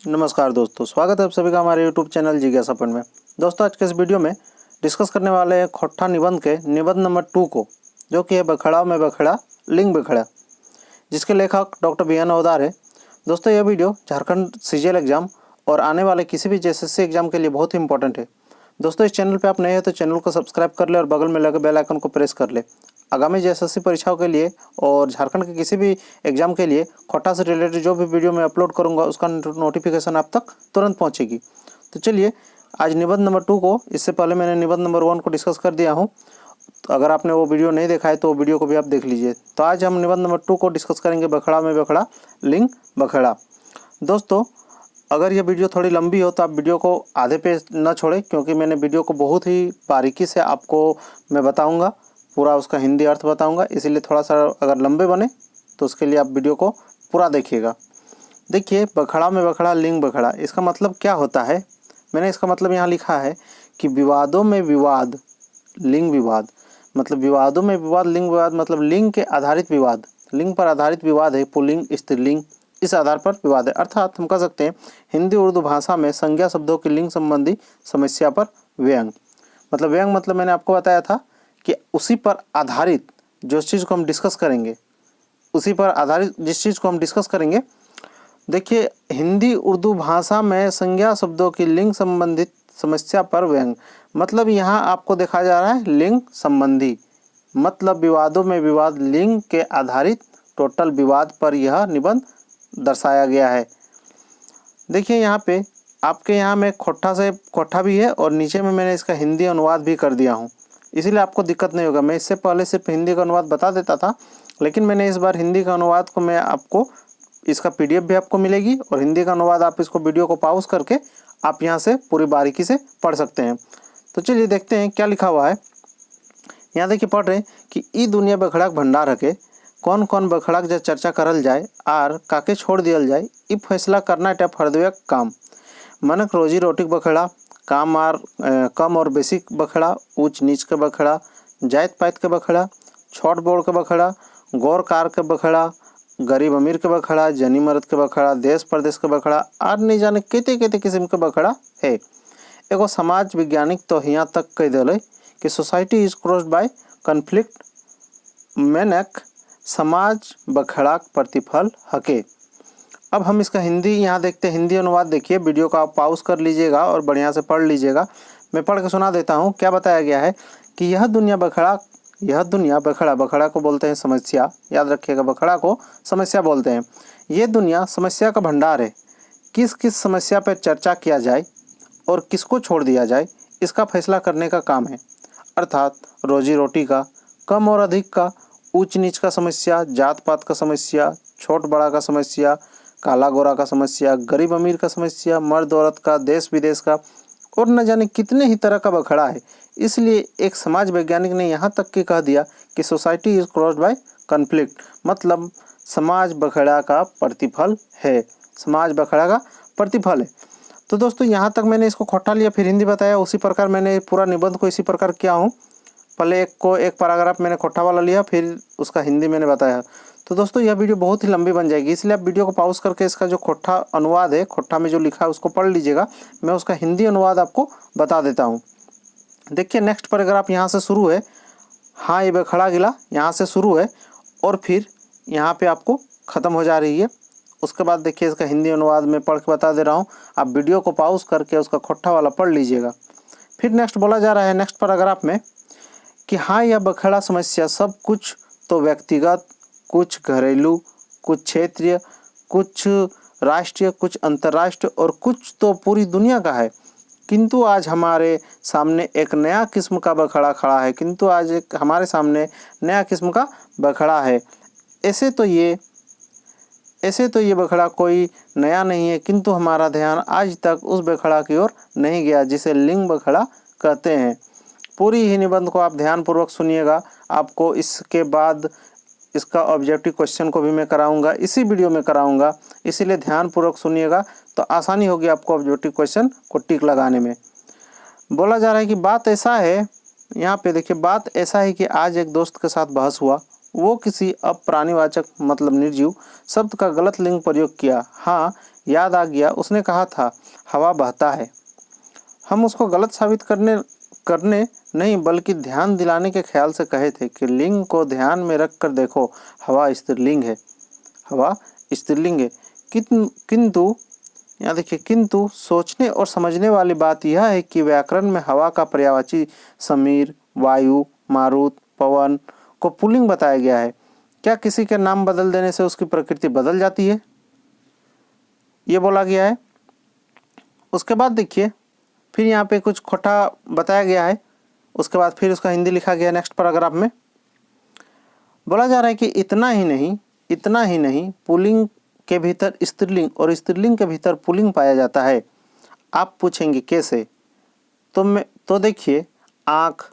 नमस्कार दोस्तों, स्वागत है आप सभी का हमारे YouTube चैनल जिज्ञासापन में। दोस्तों, आज के इस वीडियो में डिस्कस करने वाले हैं खोट्ठा निबंध के निबंध नंबर 2 को, जो कि है बखेड़ा में बखेड़ा लिंग बखेड़ा, जिसके लेखक डॉक्टर बी एन ओदार है। दोस्तों, यह वीडियो झारखंड सीजीएल एग्जाम और आने वाले किसी भी जेएसएससी एग्जाम के लिए बहुत ही इंपॉर्टेंट है। दोस्तों, इस चैनल पर आप नए हैं तो चैनल को सब्सक्राइब कर ले और बगल में लगे बेल आइकन को प्रेस कर ले। आगामी जेएसएससी परीक्षाओं के लिए और झारखंड के किसी भी एग्जाम के लिए खोट्टा से रिलेटेड जो भी वीडियो मैं अपलोड करूंगा उसका नोटिफिकेशन आप तक तुरंत पहुंचेगी। तो चलिए, आज निबंध नंबर 2 को, इससे पहले मैंने निबंध नंबर 1 को डिस्कस कर दिया हूं, तो अगर आपने वो वीडियो नहीं देखा है तो वो वीडियो को भी आप देख लीजिए। तो आज हम निबंध नंबर 2 को डिस्कस करेंगे, बखेड़ा में बखेड़ा लिंग बखेड़ा। दोस्तों, अगर ये वीडियो थोड़ी लंबी हो तो आप वीडियो को आधे पे न छोड़ें, क्योंकि मैंने वीडियो को बहुत ही बारीकी से आपको मैं बताऊंगा, पूरा उसका हिंदी अर्थ बताऊंगा। इसीलिए थोड़ा सा अगर लंबे बने तो उसके लिए आप वीडियो को पूरा देखिएगा। देखिए, बखेड़ा में बखेड़ा लिंग बखेड़ा, इसका मतलब क्या होता है। मैंने इसका मतलब यहाँ लिखा है कि विवादों में विवाद लिंग विवाद, मतलब विवादों में विवाद लिंग विवाद, मतलब लिंग के आधारित विवाद, लिंग पर आधारित विवाद है, पुल्लिंग स्त्रीलिंग, इस आधार पर विवाद है। अर्थात हम कह सकते हैं हिंदी उर्दू भाषा में संज्ञा शब्दों की लिंग संबंधी समस्या पर व्यंग। मतलब व्यंग मतलब मैंने आपको बताया था कि उसी पर आधारित जो चीज़ को हम डिस्कस करेंगे, उसी पर आधारित जिस चीज़ को हम डिस्कस करेंगे। देखिए, हिंदी उर्दू भाषा में संज्ञा शब्दों की लिंग संबंधित समस्या पर व्यंग, मतलब यहाँ आपको देखा जा रहा है लिंग संबंधी, मतलब विवादों में विवाद लिंग के आधारित टोटल विवाद पर यह निबंध दर्शाया गया है। देखिए, यहाँ पे आपके यहाँ में खोट्ठा भी है और नीचे में मैंने इसका हिंदी अनुवाद भी कर दिया हूँ, इसीलिए आपको दिक्कत नहीं होगा। मैं इससे पहले सिर्फ हिंदी का अनुवाद बता देता था, लेकिन मैंने इस बार हिंदी का अनुवाद को मैं आपको, इसका पीडीएफ भी आपको मिलेगी और हिंदी का अनुवाद आप इसको वीडियो को पॉज करके आप यहाँ से पूरी बारीकी से पढ़ सकते हैं। तो चलिए देखते हैं क्या लिखा हुआ है। यहाँ देखिए पढ़ रहे हैं कि ई दुनिया बखेड़ा भंडार हके, कौन कौन बखेड़ा जब चर्चा करल जाए आर काके छोड़ दियल जाए, ई फैसला करना टे फर्दवे काम। मनक रोजी रोटी बखेड़ा, कम और बेसिक बखेड़ा, ऊंच नीच के बखेड़ा, जात पात के बखेड़ा, छोट बोड़ के बखेड़ा, गौर कार के बखेड़ा, गरीब अमीर के बखेड़ा, जनी मर्द के बखेड़ा, देश प्रदेश के बखेड़ा और नहीं जाने केते केते किस्म के बखेड़ा है। एगो समाज वैज्ञानिक तो यहाँ तक कह दिले कि society is crossed by conflict, मेनक समाज बखेड़ा प्रतिफल हके। अब हम इसका हिंदी यहाँ देखते हैं, हिंदी अनुवाद देखिए, वीडियो को आप पॉज कर लीजिएगा और बढ़िया से पढ़ लीजिएगा। मैं पढ़ के सुना देता हूँ क्या बताया गया है कि यह दुनिया बखेड़ा, बखेड़ा को बोलते हैं समस्या, याद रखिएगा, बखेड़ा को समस्या बोलते हैं। ये दुनिया समस्या का भंडार है। किस किस समस्या पर चर्चा किया जाए और किसको छोड़ दिया जाए, इसका फैसला करने का काम है। अर्थात रोजी रोटी का, कम और अधिक का, ऊंच नीच का समस्या, जात पात का समस्या, छोट बड़ा का समस्या, काला गोरा का समस्या, गरीब अमीर का समस्या, मर्द औरत का, देश विदेश का और न जाने कितने ही तरह का बखेड़ा है। इसलिए एक समाज वैज्ञानिक ने यहाँ तक कि कह दिया कि society is crossed by conflict, मतलब समाज बखेड़ा का प्रतिफल है, समाज बखेड़ा का प्रतिफल है। तो दोस्तों, यहाँ तक मैंने इसको खोट्ठा लिया, फिर हिंदी बताया, उसी प्रकार मैंने पूरा निबंध को इसी प्रकार किया हूँ। पहले एक पैराग्राफ मैंने खोट्ठा वाला लिया, फिर उसका हिंदी मैंने बताया। तो दोस्तों, यह वीडियो बहुत ही लंबी बन जाएगी, इसलिए आप वीडियो को पॉज करके इसका जो खोट्ठा अनुवाद है, खोट्ठा में जो लिखा है उसको पढ़ लीजिएगा। मैं उसका हिंदी अनुवाद आपको बता देता हूँ। देखिए, नेक्स्ट पैराग्राफ यहाँ से शुरू है, हाँ ये बखेड़ा गिला, यहाँ से शुरू है और फिर यहाँ पे आपको ख़त्म हो जा रही है। उसके बाद देखिए इसका हिंदी अनुवाद में पढ़ के बता दे रहा हूँ, आप वीडियो को पॉज करके उसका खोट्ठा वाला पढ़ लीजिएगा। फिर नेक्स्ट बोला जा रहा है नेक्स्ट पैराग्राफ में कि हाँ यह बखेड़ा समस्या सब कुछ तो व्यक्तिगत, कुछ घरेलू, कुछ क्षेत्रीय, कुछ राष्ट्रीय, कुछ अंतर्राष्ट्रीय और कुछ तो पूरी दुनिया का है। किंतु आज हमारे सामने एक नया किस्म का बखेड़ा खड़ा है, किंतु आज एक हमारे सामने नया किस्म का बखेड़ा है। ऐसे तो ये बखेड़ा कोई नया नहीं है, किंतु हमारा ध्यान आज तक उस बखेड़ा की ओर नहीं गया जिसे लिंग बखेड़ा कहते हैं। पूरी ही निबंध को आप ध्यानपूर्वक सुनिएगा। आपको इसके बाद इसका ऑब्जेक्टिव क्वेश्चन को भी मैं कराऊंगा, इसी वीडियो में कराऊंगा, इसीलिए ध्यानपूर्वक सुनिएगा तो आसानी होगी आपको ऑब्जेक्टिव क्वेश्चन को टिक लगाने में। बोला जा रहा है कि बात ऐसा है, यहाँ पे देखिए, बात ऐसा है कि आज एक दोस्त के साथ बहस हुआ, वो किसी अप्राणीवाचक मतलब निर्जीव शब्द का गलत लिंग प्रयोग किया। हाँ, याद आ गया, उसने कहा था हवा बहता है। हम उसको गलत साबित करने नहीं बल्कि ध्यान दिलाने के ख्याल से कहे थे कि लिंग को ध्यान में रख कर देखो, हवा स्त्रीलिंग है, हवा स्त्रीलिंग है। किंतु यहाँ देखिए, किंतु सोचने और समझने वाली बात यह है कि व्याकरण में हवा का पर्यायवाची समीर, वायु, मारुत, पवन को पुल्लिंग बताया गया है। क्या किसी के नाम बदल देने से उसकी प्रकृति बदल जाती है, ये बोला गया है। उसके बाद देखिए, फिर यहाँ पे कुछ खोटा बताया गया है। उसके बाद फिर उसका हिंदी लिखा गया नेक्स्ट पैराग्राफ में। बोला जा रहा है कि इतना ही नहीं पुल्लिंग के भीतर स्त्रीलिंग और स्त्रीलिंग के भीतर पुल्लिंग पाया जाता है। आप पूछेंगे कैसे? तो देखिए, आँख,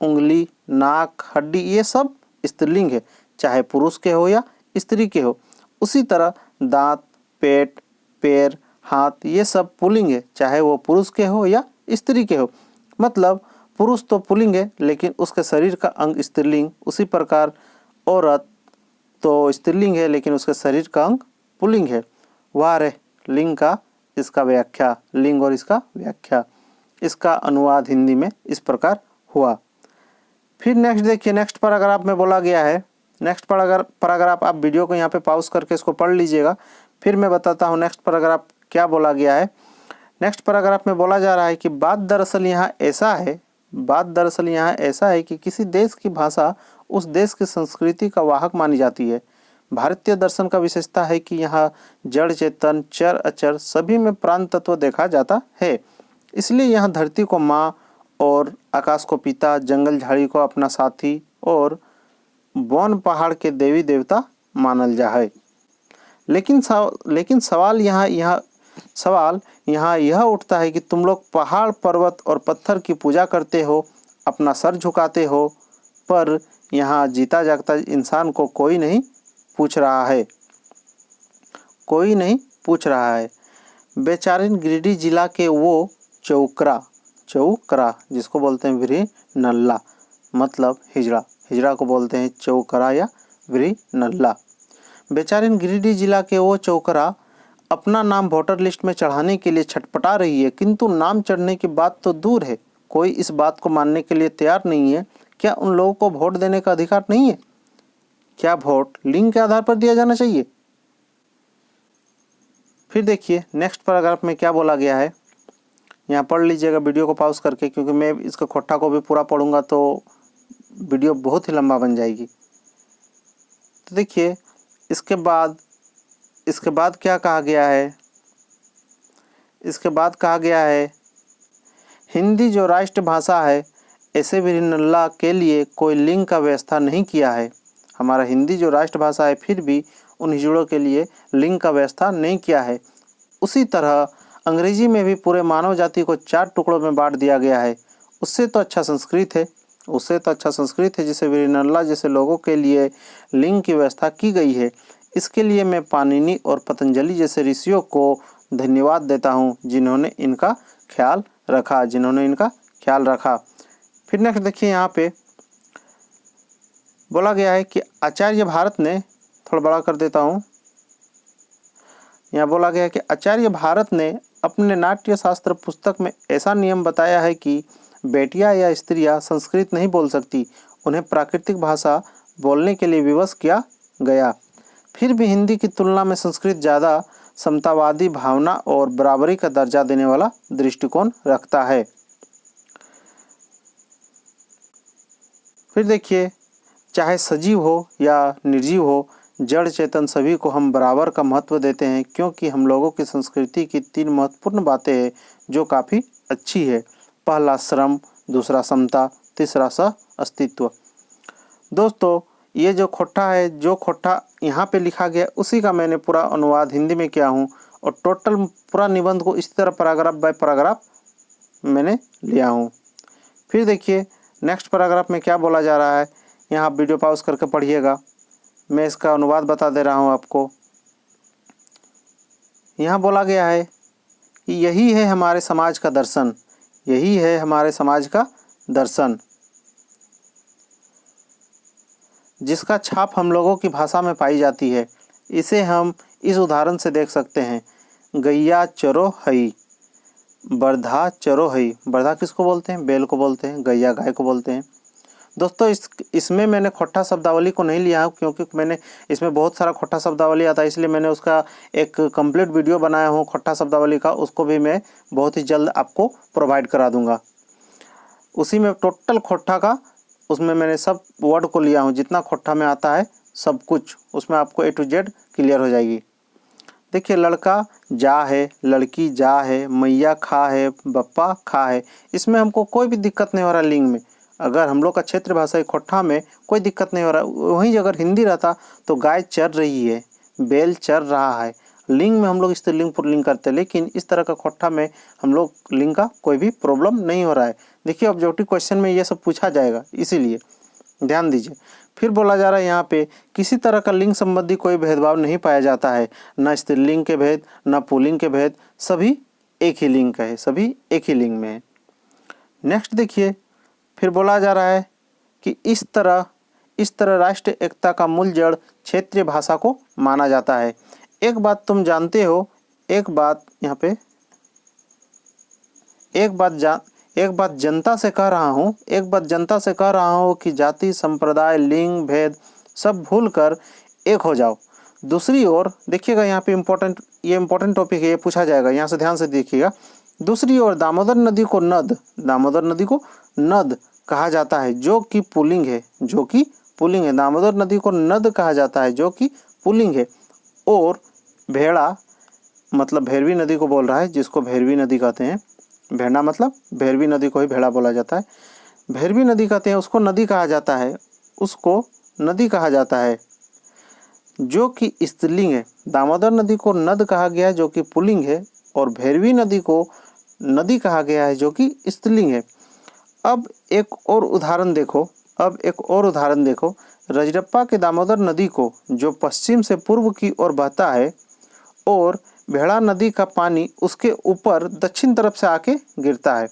उंगली, नाक, हड्डी, ये सब स्त्रीलिंग है, चाहे पुरुष के हो या स्त्री के हो। उसी तरह दांत, पेट, पैर, हाथ, ये सब पुल्लिंग है, चाहे वो पुरुष के हो या स्त्री के हो। मतलब पुरुष तो पुल्लिंग है लेकिन उसके शरीर का अंग स्त्रीलिंग। उसी प्रकार औरत तो स्त्रीलिंग है लेकिन उसके शरीर का अंग पुल्लिंग है। वाह रे, लिंग का इसका व्याख्या, लिंग और इसका व्याख्या, इसका अनुवाद हिंदी में इस प्रकार हुआ। फिर नेक्स्ट देखिए, नेक्स्ट पैराग्राफ में बोला गया है। नेक्स्ट पैराग्राफ आप वीडियो को यहाँ पे पॉज करके इसको पढ़ लीजिएगा, फिर मैं बताता हूँ नेक्स्ट पैराग्राफ क्या बोला गया है। नेक्स्ट पैराग्राफ में बोला जा रहा है कि बात दरअसल यहाँ ऐसा है कि किसी देश की भाषा उस देश की संस्कृति का वाहक मानी जाती है। भारतीय दर्शन का विशेषता है कि यहाँ जड़ चेतन, चर अचर सभी में प्राण तत्व देखा जाता है। इसलिए यहाँ धरती को माँ और आकाश को पिता, जंगल झाड़ी को अपना साथी और वन पहाड़ के देवी देवता मानल जा है। लेकिन सवाल यहाँ यह उठता है कि तुम लोग पहाड़, पर्वत और पत्थर की पूजा करते हो, अपना सर झुकाते हो, पर यहाँ जीता जागता इंसान को कोई नहीं पूछ रहा है। बेचारिन गिरिडीह जिला के वो चौकरा जिसको बोलते हैं व्री नल्ला, मतलब हिजड़ा को बोलते हैं चौकरा या व्री नल्ला। बेचारिन गिरिडीह जिला के वो चौकरा अपना नाम वोटर लिस्ट में चढ़ाने के लिए छटपटा रही है, किंतु नाम चढ़ने की बात तो दूर है, कोई इस बात को मानने के लिए तैयार नहीं है। क्या उन लोगों को वोट देने का अधिकार नहीं है? क्या वोट लिंग के आधार पर दिया जाना चाहिए? फिर देखिए नेक्स्ट पैराग्राफ में क्या बोला गया है, यहाँ पढ़ लीजिएगा वीडियो को पॉज करके, क्योंकि मैं इसका खोटा को भी पूरा पढ़ूंगा तो वीडियो बहुत ही लंबा बन जाएगी। तो देखिए इसके बाद क्या कहा गया है? इसके बाद कहा गया है, हिंदी जो राष्ट्रभाषा है, ऐसे भी नल्ला के लिए कोई लिंग का व्यवस्था नहीं किया है। हमारा हिंदी जो राष्ट्रभाषा है, फिर भी उन हिजड़ों के लिए लिंग का व्यवस्था नहीं किया है। उसी तरह अंग्रेजी में भी पूरे मानव जाति को 4 टुकड़ों में बांट दिया गया है। उससे तो अच्छा संस्कृत है जिसे वीरनल्ला जैसे लोगों के लिए लिंग की व्यवस्था की गई है। इसके लिए मैं पाणिनि और पतंजलि जैसे ऋषियों को धन्यवाद देता हूँ, जिन्होंने इनका ख्याल रखा। फिर नेक्स्ट देखिए, यहाँ पे बोला गया है कि आचार्य भारत ने, थोड़ा बड़ा कर देता हूँ, यहाँ बोला गया है कि आचार्य भारत ने अपने नाट्य शास्त्र पुस्तक में ऐसा नियम बताया है कि बेटियां या स्त्रियां संस्कृत नहीं बोल सकती, उन्हें प्राकृतिक भाषा बोलने के लिए विवश किया गया। फिर भी हिंदी की तुलना में संस्कृत ज़्यादा समतावादी भावना और बराबरी का दर्जा देने वाला दृष्टिकोण रखता है। फिर देखिए, चाहे सजीव हो या निर्जीव हो, जड़ चेतन सभी को हम बराबर का महत्व देते हैं, क्योंकि हम लोगों की संस्कृति की 3 महत्वपूर्ण बातें हैं जो काफ़ी अच्छी है। पहला श्रम, दूसरा समता, तीसरा सह अस्तित्व। दोस्तों, ये जो खोटा यहाँ पे लिखा गया, उसी का मैंने पूरा अनुवाद हिंदी में किया हूँ, और टोटल पूरा निबंध को इसी तरह पैराग्राफ बाय पैराग्राफ मैंने लिया हूँ। फिर देखिए नेक्स्ट पैराग्राफ में क्या बोला जा रहा है, यहाँ आप वीडियो पॉज करके पढ़िएगा, मैं इसका अनुवाद बता दे रहा हूँ आपको। यहाँ बोला गया है कि यही है हमारे समाज का दर्शन, जिसका छाप हम लोगों की भाषा में पाई जाती है। इसे हम इस उदाहरण से देख सकते हैं। गैया चरो हई, बरधा चरो हई। बरधा किसको बोलते हैं? बैल को बोलते हैं। गैया गाय को बोलते हैं। दोस्तों इसमें मैंने खोट्टा शब्दावली को नहीं लिया हूँ, क्योंकि मैंने इसमें बहुत सारा खोट्टा शब्दावली आता है, इसलिए मैंने उसका एक कंप्लीट वीडियो बनाया हूँ खोट्टा शब्दावली का। उसको भी मैं बहुत ही जल्द आपको प्रोवाइड करा दूंगा। उसी में टोटल खोट्टा का, उसमें मैंने सब वर्ड को लिया हूँ, जितना खोट्टा में आता है सब कुछ, उसमें आपको A to Z क्लियर हो जाएगी। देखिए, लड़का जा है, लड़की जा है, मैया खा है, बप्पा खा है। इसमें हमको कोई भी दिक्कत नहीं हो रहा लिंग में। अगर हम लोग का क्षेत्र भाषा खोट्टा में कोई दिक्कत नहीं हो रहा। वहीं अगर हिंदी रहता तो गाय चर रही है, बैल चर रहा है, लिंग में हम लोग स्त्रीलिंग पुल्लिंग करते हैं। लेकिन इस तरह का खोट्टा में हम लोग लिंग का कोई भी प्रॉब्लम नहीं हो रहा है। देखिए, ऑब्जेक्टिव क्वेश्चन में ये सब पूछा जाएगा, इसीलिए ध्यान दीजिए। फिर बोला जा रहा है यहाँ पे, किसी तरह का लिंग संबंधी कोई भेदभाव नहीं पाया जाता है, न स्त्रीलिंग के भेद न पुल्लिंग के भेद, सभी एक ही लिंग का है, सभी एक ही लिंग में है। नेक्स्ट देखिए, फिर बोला जा रहा है कि इस तरह राष्ट्रीय एकता का मूल जड़ क्षेत्रीय भाषा को माना जाता है। एक बात तुम जानते हो, एक बात जनता से कह रहा हूँ कि जाति, संप्रदाय, लिंग भेद सब भूलकर एक हो जाओ। दूसरी ओर देखिएगा, यहाँ पे इम्पोर्टेंट टॉपिक है, ये पूछा जाएगा, यहाँ से ध्यान से देखिएगा। दूसरी ओर दामोदर नदी को नद कहा जाता है, जो कि पुल्लिंग है, दामोदर नदी को नद कहा जाता है, जो कि पुल्लिंग है। और भेड़ा मतलब भैरवी नदी को बोल रहा है, जिसको भैरवी नदी कहते हैं। भेड़ा मतलब भैरवी नदी को ही भेड़ा बोला जाता है। भैरवी नदी कहते हैं, उसको नदी कहा जाता है, जो कि स्त्रीलिंग है। दामोदर नदी को नद कहा गया है, जो कि पुल्लिंग है, और भैरवी नदी को नदी कहा गया है, जो कि स्त्रीलिंग है। अब एक और उदाहरण देखो, रजरप्पा के दामोदर नदी को, जो पश्चिम से पूर्व की ओर बहता है, और भेड़ा नदी का पानी उसके ऊपर दक्षिण तरफ से आके गिरता है।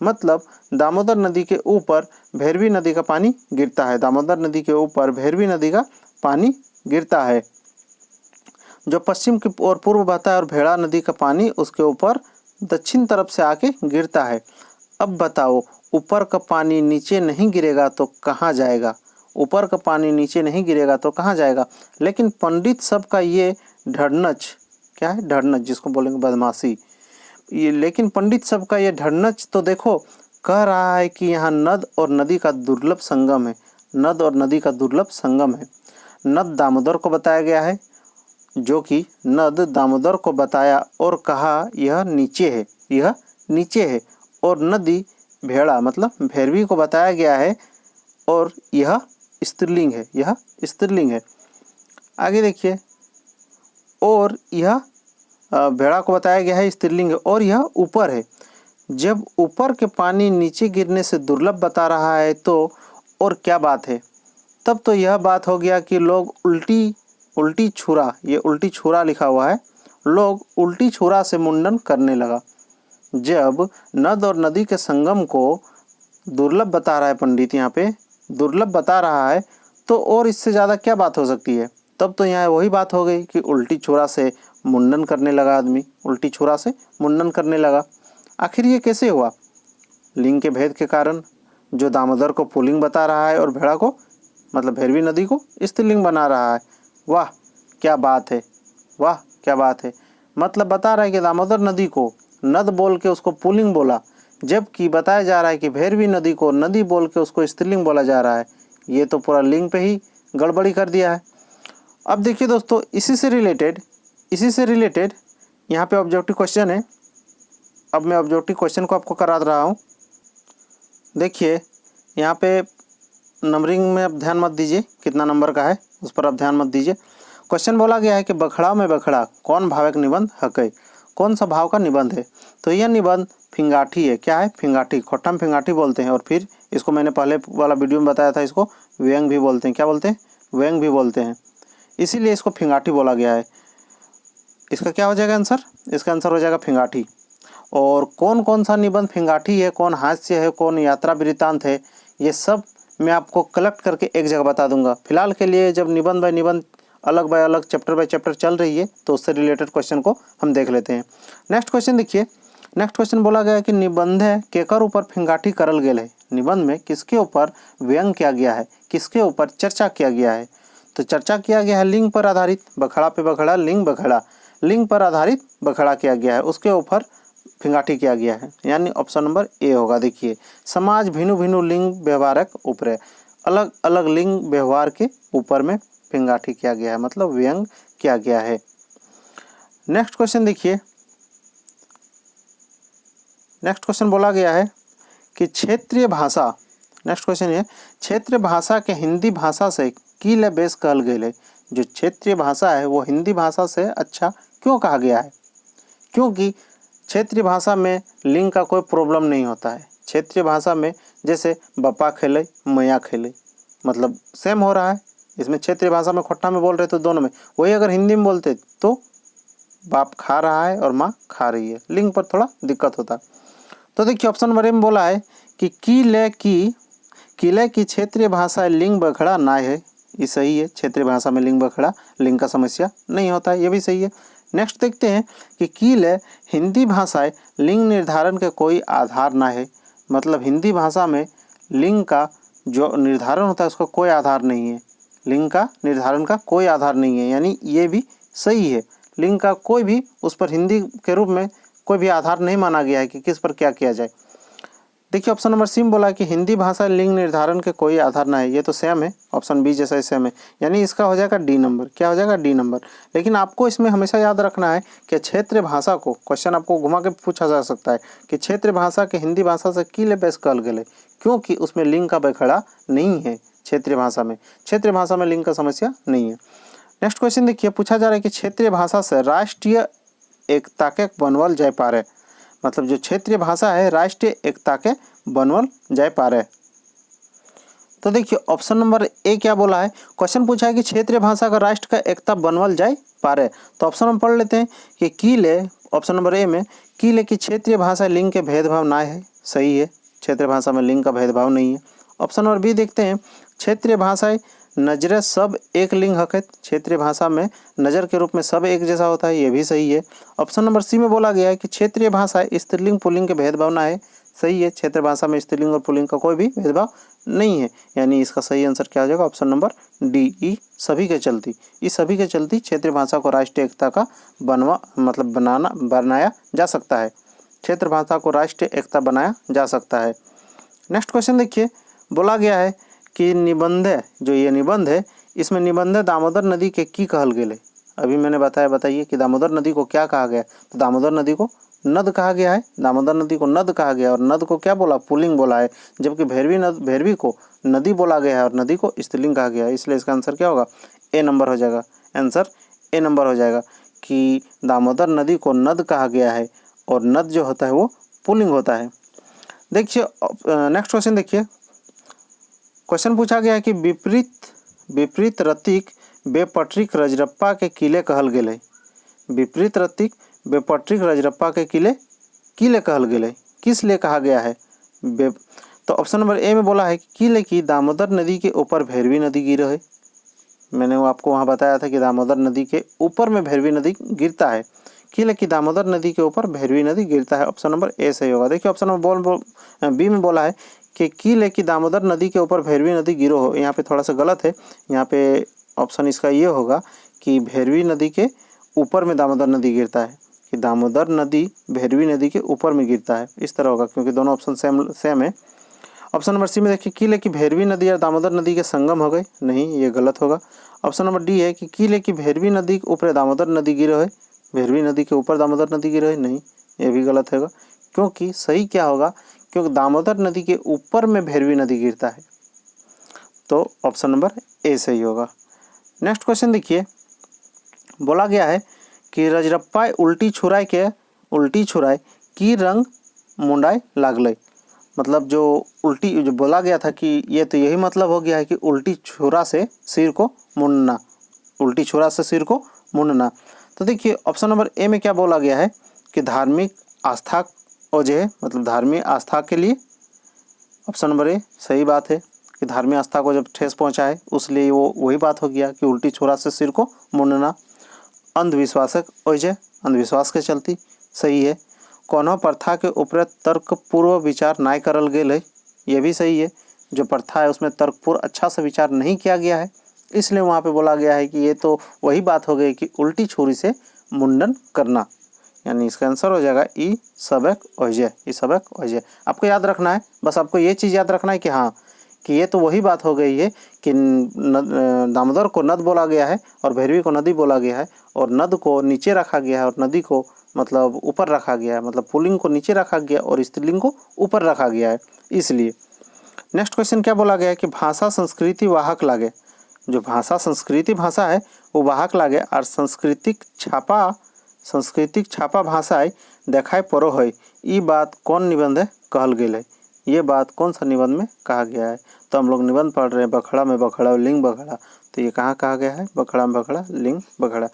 मतलब दामोदर नदी के ऊपर भैरवी नदी का पानी गिरता है, दामोदर नदी के ऊपर भैरवी नदी का पानी गिरता है, जो पश्चिम की ओर पूर्व बहता है, और भेड़ा नदी का पानी उसके ऊपर दक्षिण तरफ से आके गिरता है। अब बताओ, ऊपर का पानी नीचे नहीं गिरेगा तो कहाँ जाएगा? लेकिन पंडित सबका ये ढड़नच, क्या है ढड़नच, जिसको बोलेंगे बदमाशी, लेकिन पंडित सबका ये ढड़नच तो देखो, कह रहा है कि यहाँ नद और नदी का दुर्लभ संगम है। नद दामोदर को बताया गया है, जो कि नद दामोदर को बताया और कहा यह नीचे है, और नदी भेड़ा मतलब भैरवी को बताया गया है, और यह स्त्रीलिंग है, आगे देखिए, और यह भेड़ा को बताया गया है स्त्रीलिंग है, और यह ऊपर है। जब ऊपर के पानी नीचे गिरने से दुर्लभ बता रहा है तो और क्या बात है? तब तो यह बात हो गया कि लोग उल्टी छुरा, ये उल्टी छुरा लिखा हुआ है, लोग उल्टी छुरा से मुंडन करने लगा। जब नद और नदी के संगम को दुर्लभ बता रहा है पंडित, यहाँ पे दुर्लभ बता रहा है, तो और इससे ज़्यादा क्या बात हो सकती है? तब तो यहाँ वही बात हो गई कि उल्टी छुरा से मुंडन करने लगा आदमी, उल्टी छुरा से मुंडन करने लगा। आखिर ये कैसे हुआ? लिंग के भेद के कारण, जो दामोदर को पुल्लिंग बता रहा है और भेड़ा को मतलब भैरवी नदी को स्त्रीलिंग बना रहा है। वाह क्या बात है, मतलब बता रहा है कि दामोदर नदी को नद बोल के उसको पुल्लिंग बोला, जबकि बताया जा रहा है कि भैरवी नदी को नदी बोल के उसको स्त्रीलिंग बोला जा रहा है। ये तो पूरा लिंग पे ही गड़बड़ी कर दिया है। अब देखिए दोस्तों, इसी से रिलेटेड यहाँ पे ऑब्जेक्टिव क्वेश्चन है। अब मैं ऑब्जेक्टिव क्वेश्चन को आपको करा रहा हूँ। देखिए, यहाँ पे नंबरिंग में आप ध्यान मत दीजिए, कितना नंबर का है उस पर आप ध्यान मत दीजिए। क्वेश्चन बोला गया है कि बखड़ा में बखड़ा कौन भावक निबंध है, कौन सा भाव का निबंध है? तो यह निबंध फिंगाठी है। क्या है? फिंगाठी, खोट्टा में फिंगाठी बोलते हैं, और फिर इसको मैंने पहले वाला वीडियो में बताया था, इसको व्यंग भी बोलते हैं। क्या बोलते हैं? व्यंग भी बोलते हैं, इसीलिए इसको फिंगाठी बोला गया है। इसका क्या हो जाएगा आंसर? इसका आंसर हो जाएगा फिंगाठी। और कौन सा निबंध फिंगाठी है, कौन हास्य है, कौन यात्रा वृत्तांत है, ये सब मैं आपको कलेक्ट करके एक जगह बता दूंगा। फिलहाल के लिए जब निबंध बाय निबंध अलग बाय अलग चैप्टर बाय चैप्टर चल रही है, तो उससे रिलेटेड क्वेश्चन को हम देख लेते हैं। नेक्स्ट क्वेश्चन देखिए, नेक्स्ट क्वेश्चन बोला गया है कि निबंध केकर ऊपर फिंगाठी करल गेल है। निबंध में किसके ऊपर व्यंग किया गया है, किसके ऊपर चर्चा किया गया है। तो चर्चा किया गया है लिंग पर आधारित, बखड़ा पे बखड़ा लिंग बखड़ा, लिंग पर आधारित बखड़ा किया गया है, उसके ऊपर फिंगाठी किया गया है, यानी ऑप्शन नंबर ए होगा। देखिए, समाज भिन्न भिन्न लिंग व्यवहारक ऊपर, अलग अलग लिंग व्यवहार के ऊपर में फिंगाठी किया गया है, मतलब व्यंग किया गया है। नेक्स्ट क्वेश्चन देखिए, नेक्स्ट क्वेश्चन बोला गया है कि क्षेत्रीय भाषा, नेक्स्ट क्वेश्चन है क्षेत्रीय भाषा के हिंदी भाषा से की ले बेस कहल गेल है। जो क्षेत्रीय भाषा है वो हिंदी भाषा से अच्छा क्यों कहा गया है? क्योंकि क्षेत्रीय भाषा में लिंग का कोई प्रॉब्लम नहीं होता है। क्षेत्रीय भाषा में जैसे बप्पा खेले मैया खेले, मतलब सेम हो रहा है। इसमें क्षेत्रीय भाषा में खोट्टा में बोल रहे तो दोनों में, वही अगर हिंदी में बोलते तो बाप खा रहा है और माँ खा रही है, लिंग पर थोड़ा दिक्कत होता। तो देखिए ऑप्शन नंबर ए में बोला है कि किले की क्षेत्रीय भाषा लिंग बखड़ा ना है, ये सही है। क्षेत्रीय भाषा में लिंग बखड़ा, लिंग का समस्या नहीं होता है, ये भी सही है। नेक्स्ट देखते हैं कि किले हिंदी भाषाएं लिंग निर्धारण के कोई आधार ना है, मतलब हिंदी भाषा में लिंग का जो निर्धारण होता है उसका कोई आधार नहीं है, लिंग का निर्धारण का कोई आधार नहीं है, यानी ये भी सही है। लिंग का कोई भी उस पर हिंदी के रूप में कोई भी आधार नहीं माना गया है कि किस पर क्या किया जाए। देखिए ऑप्शन नंबर सी में बोला है कि हिंदी भाषा लिंग निर्धारण के कोई आधार ना है, ये तो सेम है, ऑप्शन बी जैसा सेम है, यानी इसका हो जाएगा डी नंबर। क्या हो जाएगा? D number. लेकिन आपको इसमें हमेशा याद रखना है कि क्षेत्रीय भाषा को, क्वेश्चन आपको घुमा के पूछा जा सकता है कि क्षेत्रीय भाषा के हिंदी भाषा से की ले बेस कहल गेल है, क्योंकि उसमें लिंग का बखड़ा नहीं है। क्षेत्रीय भाषा में, क्षेत्रीय भाषा में लिंग का समस्या नहीं है। नेक्स्ट क्वेश्चन देखिए, पूछा जा रहा है कि क्षेत्रीय भाषा से राष्ट्रीय एकता के बनवल जाय पारे, मतलब जो क्षेत्रीय भाषा है राष्ट्रीय एकता के बनवल जाय पारे। तो देखिए ऑप्शन नंबर ए क्या बोला है, क्वेश्चन पूछा है कि क्षेत्रीय भाषा का राष्ट्र का एकता बनवल जाय पारे। तो ऑप्शन हम पढ़ लेते हैं कि कीले, ऑप्शन नंबर ए में कीले की क्षेत्रीय भाषा लिंग के भेदभाव ना है, सही है, क्षेत्रीय भाषा में लिंग का भेदभाव नहीं है। ऑप्शन नंबर बी देखते हैं, क्षेत्रीय भाषाएं नजरे सब एक लिंग हक है, क्षेत्रीय भाषा में नज़र के रूप में सब एक जैसा होता है, ये भी सही है। ऑप्शन नंबर सी में बोला गया है कि क्षेत्रीय भाषा स्त्रीलिंग पुल्लिंग के भेदभाव ना है, सही है, क्षेत्रीय भाषा में स्त्रीलिंग और पुल्लिंग का कोई भी भेदभाव नहीं है, यानी इसका सही आंसर क्या हो जाएगा? ऑप्शन नंबर डी, ई सभी के चलती, इस सभी के चलती क्षेत्रीय भाषा को राष्ट्रीय एकता का बनाया जा सकता है, क्षेत्र भाषा को राष्ट्रीय एकता बनाया जा सकता है। नेक्स्ट क्वेश्चन देखिए, बोला गया है कि निबंध, जो ये निबंध है इसमें निबंध दामोदर नदी के की कहल गेले। अभी मैंने बताइए कि दामोदर नदी को क्या कहा गया, तो दामोदर नदी को नद कहा गया है, दामोदर नदी को नद कहा गया, और नद को क्या बोला? पुल्लिंग बोला है, जबकि भैरवी को नदी बोला गया है और नदी को स्त्रीलिंग कहा गया है, इसलिए इसका आंसर क्या होगा? ए नंबर हो जाएगा, आंसर ए नंबर हो जाएगा कि दामोदर नदी को नद कहा गया है और नद जो होता है वो पुल्लिंग होता है। देखिए नेक्स्ट क्वेश्चन देखिए, क्वेश्चन पूछा गया है कि विपरीत रतिक बेपटरिक रजरप्पा के किले कहल गेले। विपरीत रतिक बेपटरिक रजरप्पा के किले कहल गेले, किस लिए कहा गया है? तो ऑप्शन नंबर ए में बोला है कि किले की दामोदर नदी के ऊपर भैरवी नदी गिर है। मैंने वो आपको वहाँ बताया था कि दामोदर नदी के ऊपर में भैरवी नदी गिरता है, किले की दामोदर नदी के ऊपर भैरवी नदी गिरता है, ऑप्शन नंबर ए सही होगा। देखिए ऑप्शन नंबर बी में बोला है कि किले की दामोदर नदी के ऊपर भैरवी नदी गिरो हो, यहाँ पे थोड़ा सा गलत है, यहाँ पे ऑप्शन इसका ये होगा कि भैरवी नदी के ऊपर में दामोदर नदी गिरता है, कि दामोदर नदी भैरवी नदी के ऊपर में गिरता है, इस तरह होगा, क्योंकि दोनों ऑप्शन सेम है। ऑप्शन नंबर सी में देखिए, किले की भैरवी नदी और दामोदर नदी के संगम हो गए, नहीं, ये गलत होगा। ऑप्शन नंबर डी है कि किले की भैरवी नदी के ऊपर दामोदर नदी गिरो है, भैरवी नदी के ऊपर दामोदर नदी गिरो है, नहीं, ये भी गलत होगा, क्योंकि सही क्या होगा? क्योंकि दामोदर नदी के ऊपर में भैरवी नदी गिरता है, तो ऑप्शन नंबर ए सही होगा। नेक्स्ट क्वेश्चन देखिए, बोला गया है कि रजरप्पा उल्टी छुराई की रंग मुंडाई लागले, मतलब जो उल्टी जो बोला गया था कि ये तो यही मतलब हो गया है कि उल्टी छुरा से सिर को मुंडना, उल्टी छुरा से सिर को मुंडना। तो देखिए ऑप्शन नंबर ए में क्या बोला गया है कि धार्मिक आस्था वजह, मतलब धार्मिक आस्था के लिए, ऑप्शन नंबर ए सही बात है कि कि धार्मिक आस्था को जब ठेस पहुंचाए, उसलिए वो वही बात हो गया कि उल्टी छोरा से सिर को मुंडना। अंधविश्वासक ओझे, अंधविश्वास के चलती सही है। कोनो प्रथा के ऊपर तर्क पूर्व विचार नाय करल गेल है, ये भी सही है। जो प्रथा है उसमें तर्कपूर्व अच्छा से विचार नहीं किया गया है, इसलिए वहाँ पे बोला गया है कि ये तो वही बात हो गई कि उल्टी छुरी से मुंडन करना। यानी इसका आंसर हो जाएगा ई सबक ओझे, ई सबक ओझे। आपको याद रखना है, बस आपको ये चीज़ याद रखना है कि हाँ, कि ये तो वही बात हो गई है कि दामोदर को नद बोला गया है और भैरवी को नदी बोला गया है, और नद को नीचे रखा गया है और नदी को मतलब ऊपर रखा गया है, मतलब पुल्लिंग को नीचे रखा गया और स्त्रीलिंग को ऊपर रखा गया है, इसलिए। नेक्स्ट क्वेश्चन क्या बोला गया है कि भाषा संस्कृति वाहक लागे। जो भाषा संस्कृति भाषा है वो वाहक लागे और सांस्कृतिक छापा भाषाएं देखाय पड़ो है। ये बात कौन निबंध है कहल गेल है, ये बात कौन सा निबंध में कहा गया है। तो हम लोग निबंध पढ़ रहे हैं बखड़ा में बखड़ा लिंग बखड़ा, तो ये कहाँ कहा गया है, बखड़ा में बखड़ा लिंग बखड़ा।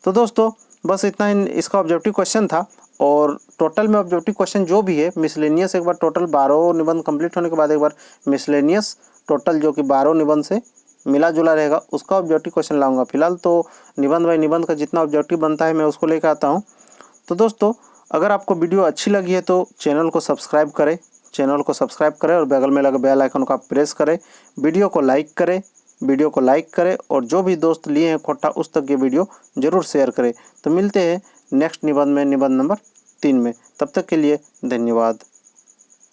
तो दोस्तों बस इतना ही इसका ऑब्जेक्टिव क्वेश्चन था। और टोटल में ऑब्जेक्टिव क्वेश्चन जो भी है मिसलेनियस, एक बार टोटल 12 निबंध कंप्लीट होने के बाद एक बार मिसलेनियस टोटल जो कि 12 निबंध से मिला जुला रहेगा उसका ऑब्जेक्टिव क्वेश्चन लाऊंगा। फिलहाल तो निबंध बाई निबंध का जितना ऑब्जेक्टिव बनता है मैं उसको लेकर आता हूँ। तो दोस्तों अगर आपको वीडियो अच्छी लगी है तो चैनल को सब्सक्राइब करें और बगल में लगे बेल आइकन को आप प्रेस करें। वीडियो को लाइक करें और जो भी दोस्त लिए हैं खोटा उस तक ये वीडियो ज़रूर शेयर करें। तो मिलते हैं नेक्स्ट निबंध में, निबंध नंबर 3 में। तब तक के लिए धन्यवाद।